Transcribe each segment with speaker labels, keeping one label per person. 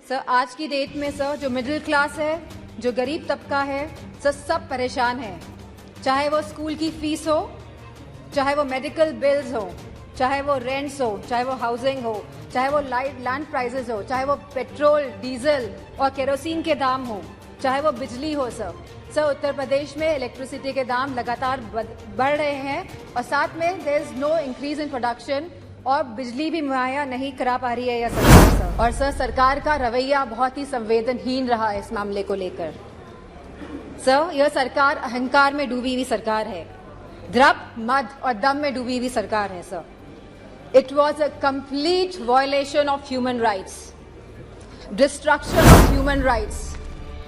Speaker 1: Sir आज की date में सर जो मिडिल क्लास है, जो गरीब तबका है, सर सब परेशान है। चाहे वो स्कूल की फीस हो, चाहे वो मेडिकल बिल्स हो, चाहे वो रेंट्स हो, चाहे वो हाउसिंग हो, चाहे वो लैंड प्राइसेस हो, चाहे वो पेट्रोल, डीजल और केरोसिन के दाम हो, चाहे वो बिजली हो। सर उत्तर प्रदेश में इलेक्ट्रिसिटी के दाम लगातार बढ़ रहे हैं और साथ में there is no increase in production और बिजली भी मुहैया नहीं करा पा रही है यह सरकार। सर और सर सरकार का रवैया बहुत ही संवेदनहीन रहा है इस मामले को लेकर। सर यह सरकार अहंकार में डूबी हुई सरकार है, द्रव्य, मद और दम में डूबी हुई सरकार है। Sir it was a complete violation of human rights, destruction of human rights.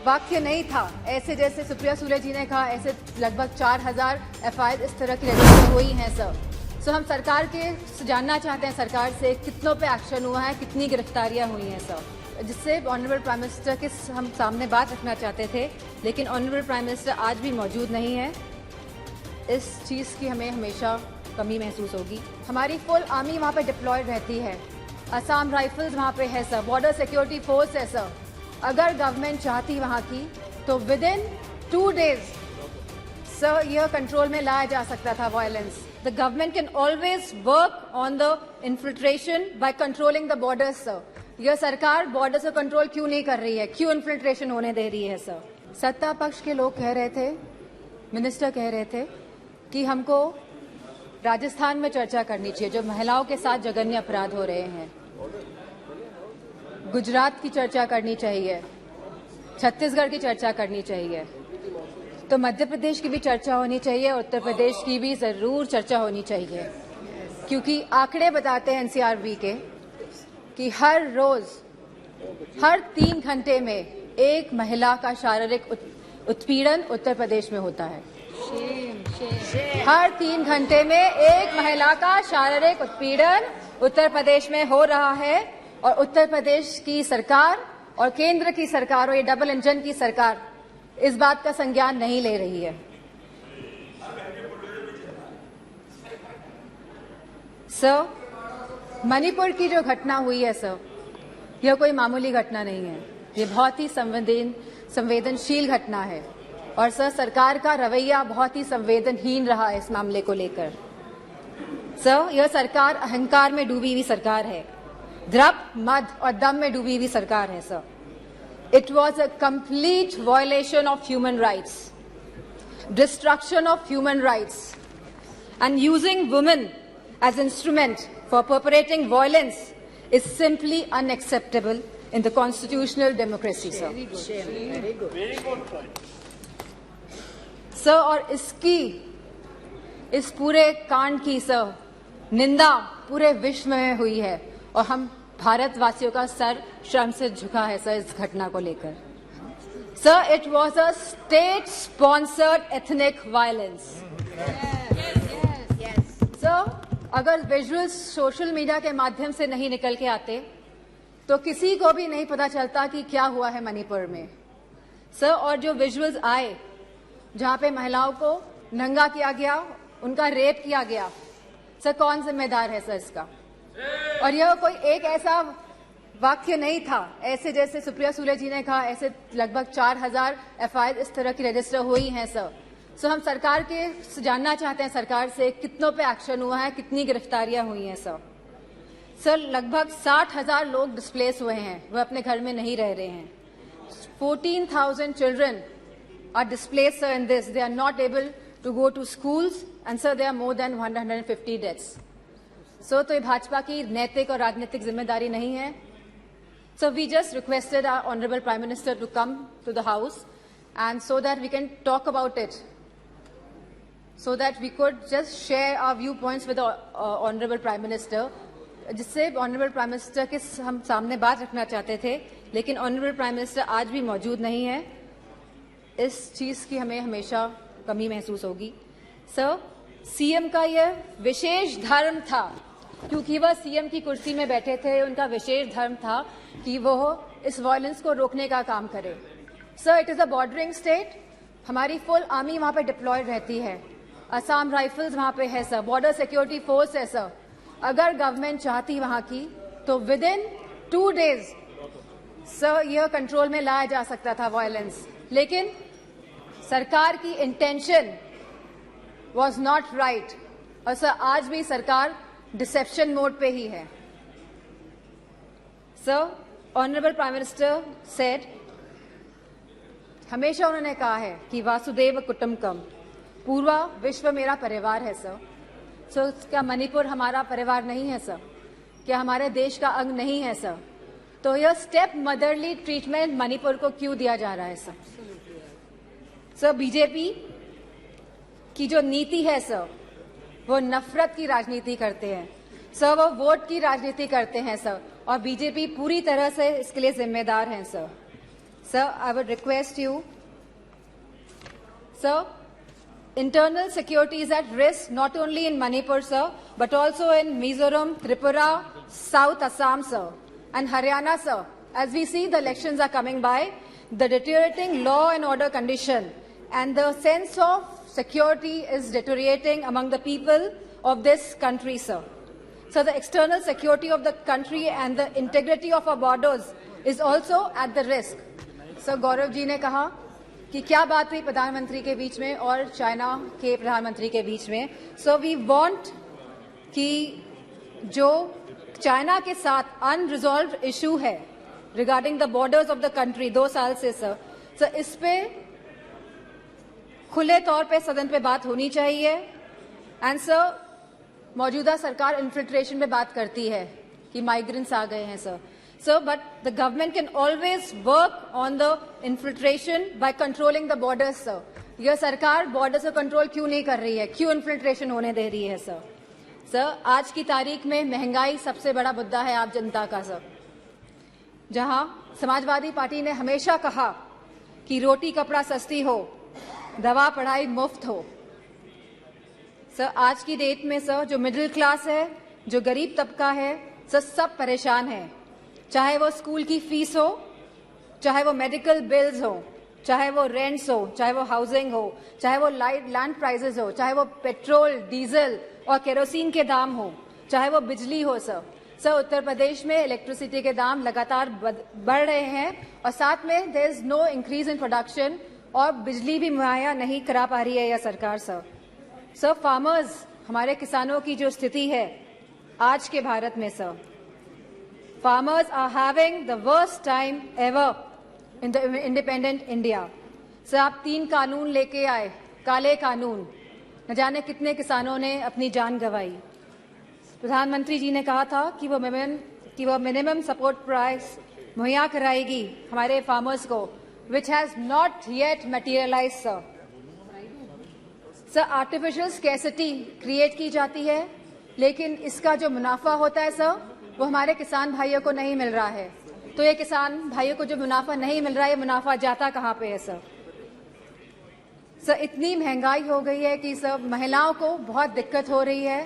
Speaker 1: वाक्य नहीं था, ऐसे जैसे सुप्रिया सुले जी ने कहा, ऐसे लगभग 4000 FIR इस तरह की रजिस्टर हुई हैं। सर हम सरकार के जानना चाहते हैं सरकार से कितनों पे एक्शन हुआ है, कितनी गिरफ्तारियां हुई हैं सर, जिससे ऑनरेबल प्राइम मिनिस्टर के हम सामने बात रखना चाहते थे, लेकिन ऑनरेबल प्राइम मिनिस्टर आज भी मौजूद नहीं है। इस चीज़ की हमें हमेशा कमी महसूस होगी। हमारी फुल आर्मी वहाँ पे डिप्लॉयड रहती है, असम राइफल्स वहाँ पे है सर, बॉर्डर सिक्योरिटी फोर्स है सर। अगर गवर्नमेंट चाहती वहाँ की तो विद इन 2 days सर यह कंट्रोल में लाया जा सकता था violence. The government can always work on the infiltration by controlling the borders. Sir यह सरकार बॉर्डर्स को कंट्रोल क्यों नहीं कर रही है, क्यों इन्फिल्ट्रेशन होने दे रही है? सर सत्ता पक्ष के लोग कह रहे थे, मिनिस्टर कह रहे थे कि हमको राजस्थान में चर्चा करनी चाहिए, जो महिलाओं के साथ जघन्य अपराध हो रहे हैं, गुजरात की चर्चा करनी चाहिए, छत्तीसगढ़ की चर्चा करनी चाहिए, तो मध्य प्रदेश की भी चर्चा होनी चाहिए, उत्तर प्रदेश की भी जरूर चर्चा होनी चाहिए, क्योंकि आंकड़े बताते हैं NCRB के कि हर रोज, हर 3 घंटे में एक महिला का शारीरिक उत्पीड़न उत्तर प्रदेश में होता है। हर 3 घंटे में एक महिला का शारीरिक उत्पीड़न उत्तर प्रदेश में हो रहा है और उत्तर प्रदेश की सरकार और केंद्र की सरकार और ये डबल इंजन की सरकार इस बात का संज्ञान नहीं ले रही है। सर मणिपुर की जो घटना हुई है सर, यह कोई मामूली घटना नहीं है, ये बहुत ही संवेदनशील घटना है और सर सरकार का रवैया बहुत ही संवेदनहीन रहा है इस मामले को लेकर। सर यह सरकार अहंकार में डूबी हुई सरकार है, द्रव्य, मद और दम में डूबी हुई सरकार है। Sir it was a complete violation of human rights, destruction of human rights and using women as instrument for perpetrating violence is simply unacceptable in the constitutional democracy. Sir और इस पूरे कांड की सर निंदा पूरे विश्व में हुई है और हम भारतवासियों का सर शर्म से झुका है सर इस घटना को लेकर। Sir it was a state sponsored ethnic violence. Sir अगर विजुअल्स सोशल मीडिया के माध्यम से नहीं निकल के आते तो किसी को भी नहीं पता चलता कि क्या हुआ है मणिपुर में। सर और जो विजुअल्स आए जहां पे महिलाओं को नंगा किया गया, उनका रेप किया गया, सर कौन जिम्मेदार है सर इसका? और यह कोई एक ऐसा वाक्य नहीं था, ऐसे जैसे सुप्रिया सुले जी ने कहा, ऐसे लगभग 4000 FIR इस तरह की रजिस्टर हुई हैं। सर हम सरकार के जानना चाहते हैं सरकार से कितनों पे एक्शन हुआ है, कितनी गिरफ्तारियां हुई हैं। सर लगभग 60,000 लोग डिस्प्लेस हुए हैं, वह अपने घर में नहीं रह रहे हैं। 14,000 children are displaced sir in this. They are not able to go to schools and sir there are more than 150 deaths. So तो ये भाजपा की नैतिक और राजनीतिक जिम्मेदारी नहीं है। So we just requested our honorable prime minister to come to the house and so that we can talk about it, so that we could just share our viewpoints with the honorable prime minister, जिससे honorable prime minister के हम सामने बात रखना चाहते थे, लेकिन honorable prime minister आज भी मौजूद नहीं है। इस चीज की हमें हमेशा कमी महसूस होगी। सर सीएम का यह विशेष धर्म था, क्योंकि वह सीएम की कुर्सी में बैठे थे, उनका विशेष धर्म था कि वह इस वायलेंस को रोकने का काम करे। Sir it is a bordering state, हमारी फुल आर्मी वहां पे डिप्लॉयड रहती है, असम राइफल्स वहां पे है सर, बॉर्डर सिक्योरिटी फोर्स है सर। अगर गवर्नमेंट चाहती वहां की तो विद इन 2 days सर यह कंट्रोल में लाया जा सकता था वायलेंस, लेकिन सरकार की इंटेंशन वॉज नॉट राइट और सर आज भी सरकार डिसेप्शन मोड पे ही है. Sir honourable prime minister said, हमेशा उन्होंने कहा है कि वासुदेव कुटुंबकम, पूरा विश्व मेरा परिवार है सर. सर क्या मणिपुर हमारा परिवार नहीं है सर? क्या हमारे देश का अंग नहीं है सर? तो यह स्टेप मदरली ट्रीटमेंट मणिपुर को क्यों दिया जा रहा है सर? सर बीजेपी की जो नीति है सर, वो नफरत की राजनीति करते हैं सर, वो वोट की राजनीति करते हैं सर, और बीजेपी पूरी तरह से इसके लिए जिम्मेदार हैं sir. Sir I would request you sir, internal security is at risk not only in Manipur sir but also in Mizoram, Tripura, South Assam sir and Haryana sir. As we see the elections are coming by, the deteriorating law and order condition and the sense of security is deteriorating among the people of this country sir. So the external security of the country and the integrity of our borders is also at the risk. So Gaurav ji ने कहा कि क्या बात हुई प्रधानमंत्री के बीच में और चाइना के प्रधानमंत्री के बीच में. सो वी वांट कि जो चाइना के साथ अनरिजॉल्व्ड इशू है regarding the borders of the country 2 साल से सर इस पे खुले तौर पे सदन पे बात होनी चाहिए. एंड सर मौजूदा सरकार इन्फिल्ट्रेशन पे बात करती है कि माइग्रेंट्स आ गए हैं sir. Sir, but the government can always work on the infiltration by controlling the borders, sir. यह सरकार बॉर्डर्स को कंट्रोल क्यों नहीं कर रही है? क्यों इन्फिल्ट्रेशन होने दे रही है सर? सर आज की तारीख में महंगाई सबसे बड़ा मुद्दा है आप जनता का सर. जहां समाजवादी पार्टी ने हमेशा कहा कि रोटी कपड़ा सस्ती हो, दवा पढ़ाई मुफ्त हो. सर आज की डेट में सर जो मिडिल क्लास है, जो गरीब तबका है, सर सब परेशान है. चाहे वो स्कूल की फीस हो, चाहे वो मेडिकल बिल्स हो, चाहे वो रेंट्स हो, चाहे वो हाउसिंग हो, चाहे वो लैंड प्राइसेस हो, चाहे वो पेट्रोल, डीजल और केरोसिन के दाम हो, चाहे वो बिजली हो सर उत्तर प्रदेश में इलेक्ट्रिसिटी के दाम लगातार बढ़ रहे हैं और साथ में there is no increase in production और बिजली भी मुहैया नहीं करा पा रही है यह सरकार सर फार्मर्स, हमारे किसानों की जो स्थिति है आज के भारत में sir, farmers are having the worst time ever in the independent India. Sir आप 3 कानून लेके आए, काले कानून, न जाने कितने किसानों ने अपनी जान गंवाई. प्रधानमंत्री जी ने कहा था कि वो मिनिमम सपोर्ट प्राइस मुहैया कराएगी हमारे फार्मर्स को, which has not yet materialized sir. Sir artificial scarcity create की जाती है, लेकिन इसका जो मुनाफा होता है सर वो हमारे किसान भाइयों को नहीं मिल रहा है. तो ये किसान भाइयों को जो मुनाफा नहीं मिल रहा है, ये मुनाफा जाता कहाँ पे है सर? इतनी महंगाई हो गई है कि सर महिलाओं को बहुत दिक्कत हो रही है.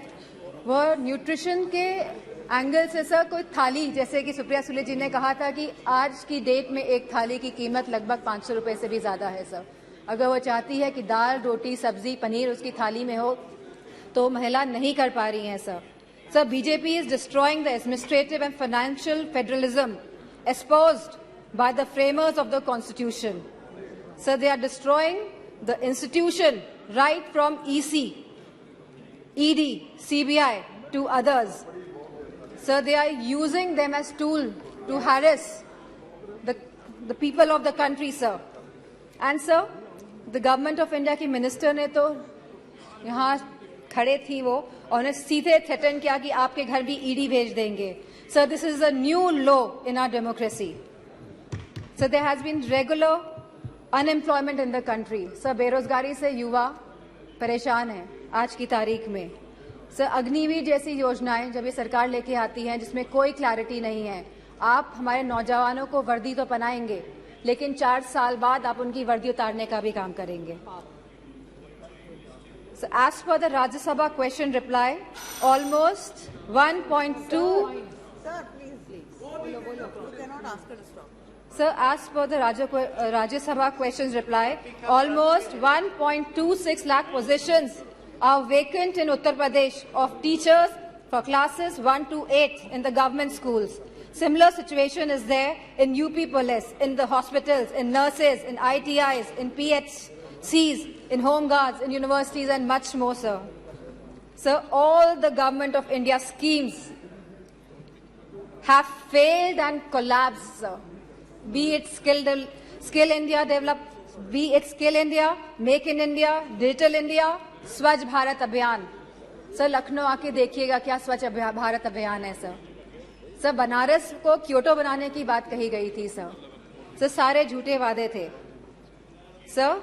Speaker 1: वो न्यूट्रिशन के एंगल से सर कोई थाली, जैसे कि सुप्रिया सुले जी ने कहा था कि आज की डेट में एक थाली की कीमत लगभग 500 रुपए से भी ज्यादा है सर. अगर वो चाहती है कि दाल, रोटी, सब्जी, पनीर उसकी थाली में हो, तो महिला नहीं कर पा रही हैं sir. Sir, BJP is destroying the administrative and financial federalism espoused by the framers of the Constitution. Sir, they are destroying the institution right from EC, ED, CBI to others. Sir, they are using them as tool to harass the people of the country, sir. And sir, the government of India की minister ने तो यहाँ खड़े थी वो और उन्हें सीधे थ्रेटन किया कि आपके घर भी ईडी भेज देंगे. Sir this is a new law in our democracy. Sir there has been regular unemployment in the country. Sir बेरोजगारी से युवा परेशान हैं आज की तारीख में. सर अग्निवीर जैसी योजनाएं जब ये सरकार लेके आती हैं जिसमें कोई क्लैरिटी नहीं है, आप हमारे नौजवानों को वर्दी तो पहनाएंगे, लेकिन 4 साल बाद आप उनकी वर्दी उतारने का भी काम करेंगे. So as per the Rajya Sabha question reply, almost 1.2.
Speaker 2: Sir, please. You cannot ask her to stop.
Speaker 1: Sir, as per the Rajya Sabha questions reply, almost 1.26 lakh positions are vacant in Uttar Pradesh of teachers for classes 1 to 8 in the government schools. Similar situation is there in UP police, in the hospitals, in nurses, in ITIs, in PHCs, in home guards, in universities and much more, sir. Sir, all the government of India schemes have failed and collapsed, sir. Be it Skill India develop, be it Skill India, Make in India, Digital India, स्वच्छ भारत अभियान. Sir Lucknow आके देखिएगा क्या स्वच्छ भारत अभियान है sir. Sir Banaras को Kyoto बनाने की बात कही गई थी सर. सर सारे झूठे वादे थे. Sir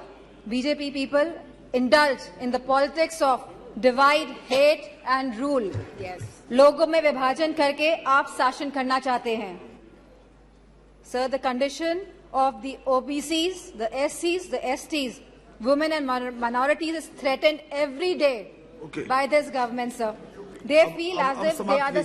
Speaker 1: BJP people indulge in the politics of divide, hate and rule.
Speaker 2: Yes.
Speaker 1: लोगों में विभाजन करके आप शासन करना चाहते हैं. Sir, the condition of the OBCs, the SCs, the STs, women and minorities is threatened every day by this government, sir. They feel as if they are the